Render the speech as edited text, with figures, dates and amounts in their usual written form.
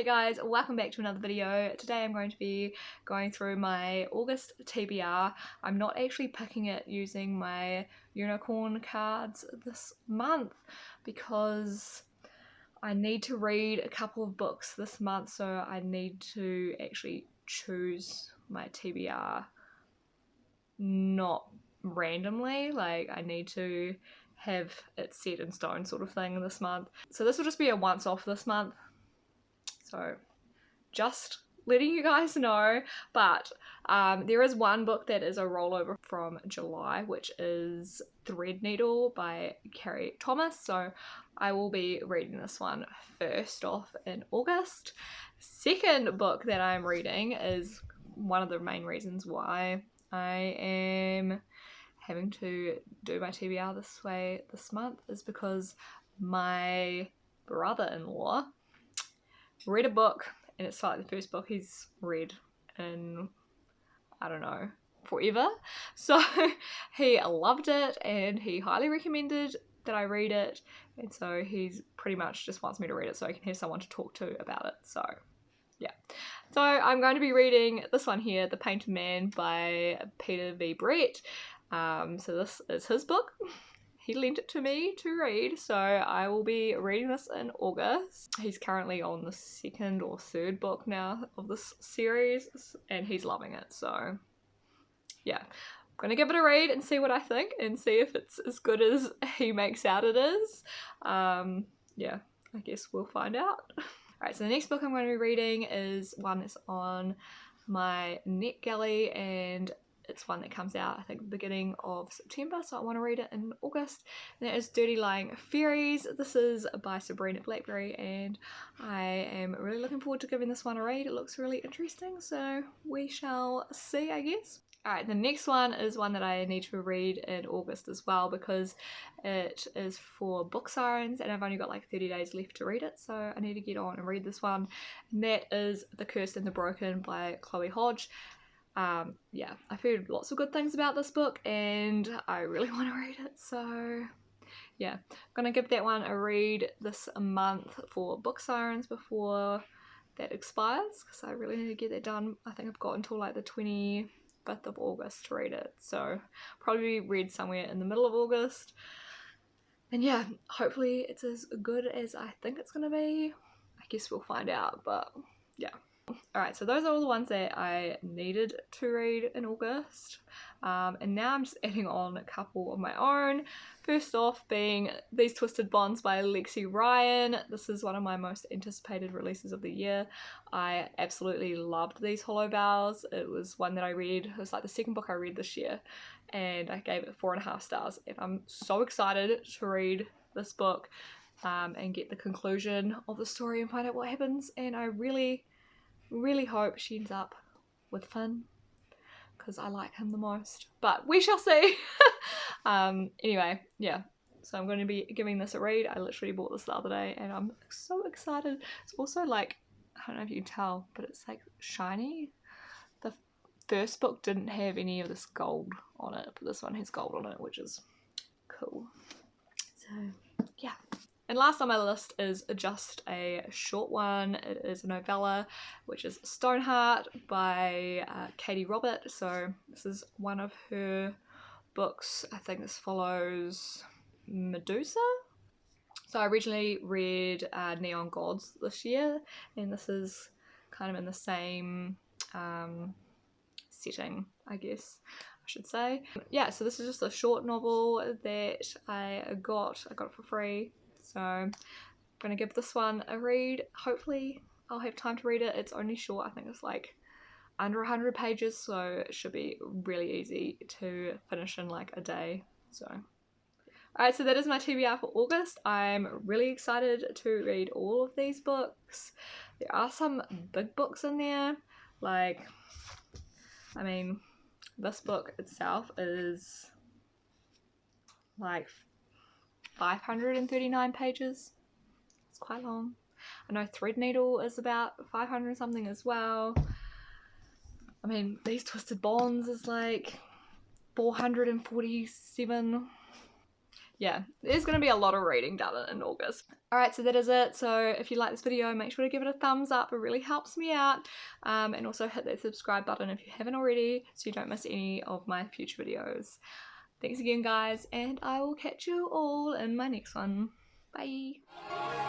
Hey guys, welcome back to another video. Today I'm going to be going through my August TBR. I'm not actually picking it using my UNOcorn cards this month because I need to read a couple of books this month, so I need to actually choose my TBR not randomly. Like, I need to have it set in stone sort of thing this month. So this will just be a once off this month. So just letting you guys know, but there is one book that is a rollover from July, which is Threadneedle by Carrie Thomas, so I will be reading this one first off in August. Second book that I'm reading is one of the main reasons why I am having to do my TBR this way this month is because my brother-in-law read a book, and it's like the first book he's read in, I don't know, forever. So he loved it and he highly recommended that I read it, and so he's pretty much just wants me to read it so I can have someone to talk to about it. So yeah, so I'm going to be reading this one here, The Painted Man by Peter V. Brett. So this is his book. He lent it to me to read, so I will be reading this in August. He's currently on the second or third book now of this series, and he's loving it, so yeah. I'm gonna give it a read and see what I think, and see if it's as good as he makes out it is. Yeah, I guess we'll find out. Alright, so the next book I'm going to be reading is one that's on my NetGalley, and it's one that comes out, I think, the beginning of September, so I want to read it in August. And that is Dirty Lying Fairies. This is by Sabrina Blackberry, and I am really looking forward to giving this one a read. It looks really interesting, so we shall see, I guess. Alright, the next one is one that I need to read in August as well, because it is for Book Sirens and I've only got like 30 days left to read it, so I need to get on and read this one. And that is The Cursed and the Broken by Chloe Hodge. Yeah, I've heard lots of good things about this book and I really want to read it, so yeah, I'm gonna give that one a read this month for Book Sirens before that expires, because I really need to get that done. I think I've got until like the 25th of August to read it, so probably read somewhere in the middle of August. And yeah, hopefully it's as good as I think it's gonna be. I guess we'll find out, but yeah. Alright, so those are all the ones that I needed to read in August, and now I'm just adding on a couple of my own. First off being These Twisted Bonds by Lexi Ryan. This is one of my most anticipated releases of the year. I absolutely loved these Hollow Bowels. It was one that I read, it was like the second book I read this year, and I gave it 4.5 stars, and I'm so excited to read this book and get the conclusion of the story and find out what happens, and I really hope she ends up with Finn, because I like him the most, but we shall see. Anyway, yeah, so I'm going to be giving this a read. I literally bought this the other day and I'm so excited. It's also like, I don't know if you can tell, but it's like shiny. The first book didn't have any of this gold on it, but this one has gold on it, which is cool. So yeah. And last on my list is just a short one. It is a novella, which is Stoneheart by Katie Robert. So this is one of her books. I think this follows Medusa. So I originally read Neon Gods this year, and this is kind of in the same setting, I guess I should say. Yeah, so this is just a short novel that I got it for free. So I'm gonna give this one a read. Hopefully I'll have time to read it. It's only short, I think it's like under 100 pages, so it should be really easy to finish in like a day. So alright, so that is my TBR for August. I'm really excited to read all of these books. There are some big books in there, like, I mean, this book itself is like 539 pages. It's quite long. I know Threadneedle is about 500 something as well. I mean, These Twisted Bonds is like 447. yeah, there's going to be a lot of reading done in August. Alright, so that is it. So if you like this video, make sure to give it a thumbs up. It really helps me out. And also hit that subscribe button if you haven't already, so you don't miss any of my future videos. Thanks again, guys, and I will catch you all in my next one. Bye!